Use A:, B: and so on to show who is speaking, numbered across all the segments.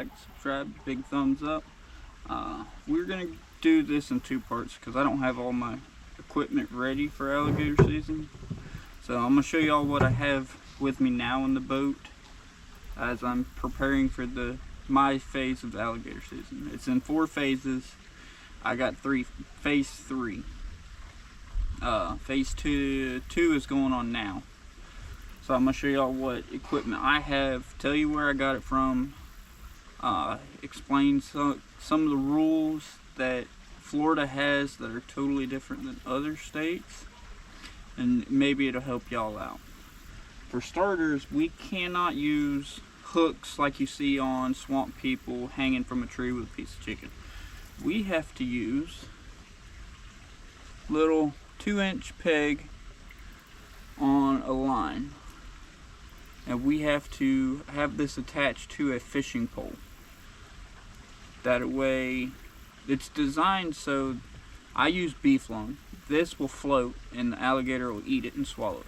A: like, subscribe, big thumbs up. We're going to do this in 2 parts because I don't have all my equipment ready for alligator season. So I'm going to show y'all what I have with me now in the boat as I'm preparing for my phase of alligator season. It's in 4 phases. I got phase 3. Phase 2 is going on now. So I'm going to show y'all what equipment I have, tell you where I got it from, explain some of the rules that Florida has that are totally different than other states, and maybe it'll help y'all out. For starters, we cannot use hooks like you see on swamp people hanging from a tree with a piece of chicken. We have to use little 2-inch peg on a line, and we have to have this attached to a fishing pole. That way, it's designed so I use beef lung. This will float and the alligator will eat it and swallow it.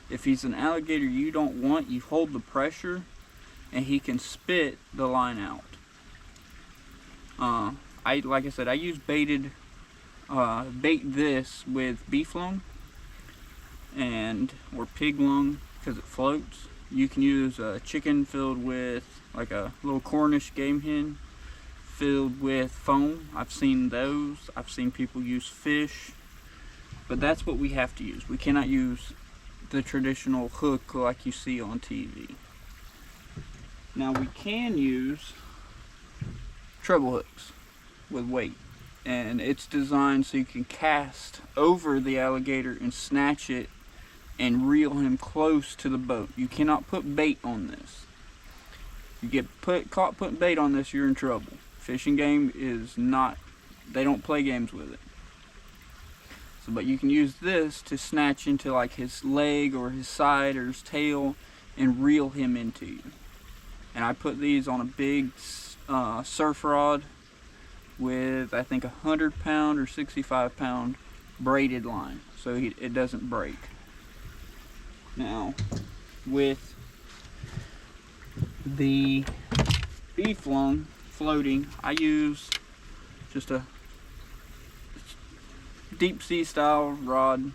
A: If he's an alligator you don't want, you hold the pressure and he can spit the line out. Like I said, I use bait this with beef lung or pig lung because it floats. You can use a chicken filled with like a little Cornish game hen filled with foam. I've seen those. I've seen people use fish, but that's what we have to use. We cannot use the traditional hook like you see on TV. Now we can use treble hooks with weight, and it's designed so you can cast over the alligator and snatch it and reel him close to the boat. You cannot put bait on this. You get caught putting bait on this, you're in trouble. Fishing game is not, they don't play games with it. So, but you can use this to snatch into like his leg or his side or his tail and reel him into you. And I put these on a big surf rod with I think 100-pound or 65-pound braided line, so it doesn't break. Now, with the beef lung floating, I use just a deep sea style rod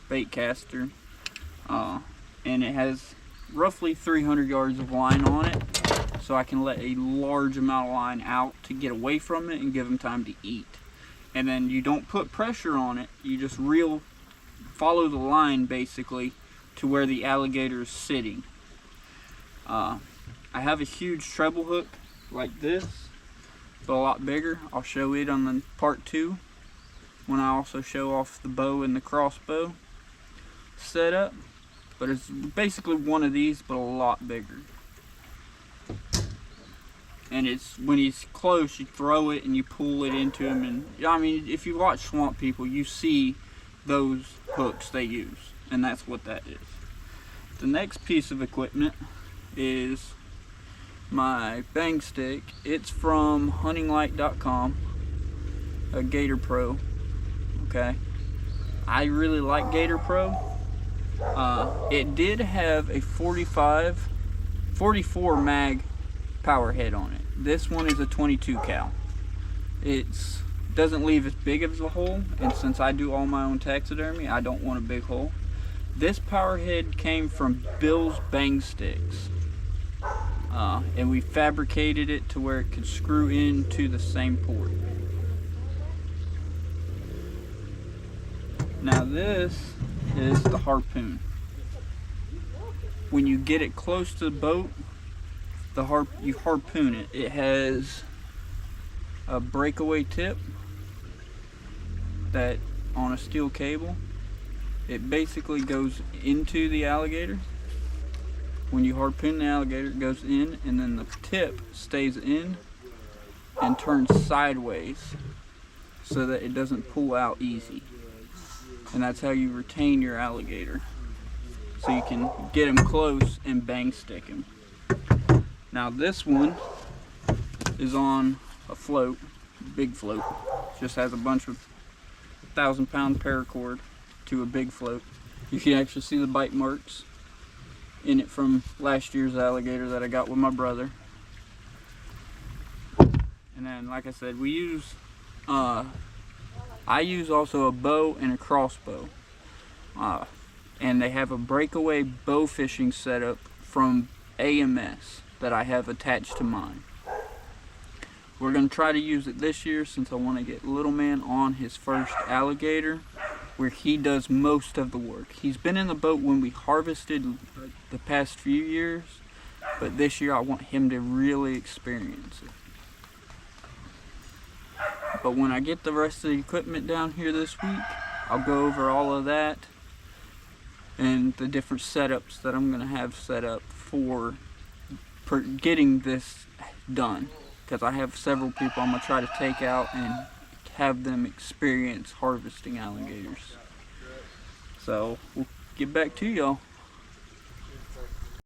A: bait caster, and it has roughly 300 yards of line on it, so I can let a large amount of line out to get away from it and give them time to eat. And then you don't put pressure on it, you just follow the line basically to where the alligator is sitting. I have a huge treble hook like this, but a lot bigger. I'll show it on the part 2 when I also show off the bow and the crossbow setup. But it's basically one of these, but a lot bigger. And it's when he's close, you throw it and you pull it into him. And I mean, if you watch swamp people, you see those hooks they use, and that's what that is. The next piece of equipment is my bang stick. It's from huntinglight.com, a Gator Pro. Okay, I really like Gator Pro. It did have a 44 mag power head on it. This one is a 22 cal. It doesn't leave as big of a hole, and since I do all my own taxidermy, I don't want a big hole. This power head came from Bill's Bang Sticks, and we fabricated it to where it could screw into the same port. Now this is the harpoon. When you get it close to the boat, you harpoon it. It has a breakaway tip that on a steel cable. It basically goes into the alligator. When you harpoon the alligator, it goes in, and then the tip stays in and turns sideways so that it doesn't pull out easy. And that's how you retain your alligator, so you can get him close and bang stick him. Now this one is on a float, big float. Just has a bunch of 1,000-pound paracord to a big float. You can actually see the bite marks in it from last year's alligator that I got with my brother. And then, like I said, we use, I use also a bow and a crossbow. And they have a breakaway bow fishing setup from AMS that I have attached to mine. We're going to try to use it this year since I want to get Little Man on his first alligator, where he does most of the work. He's been in the boat when we harvested the past few years, but this year I want him to really experience it. But when I get the rest of the equipment down here this week, I'll go over all of that and the different setups that I'm going to have set up for getting this done. Because I have several people I'm going to try to take out and have them experience harvesting alligators. So we'll get back to y'all.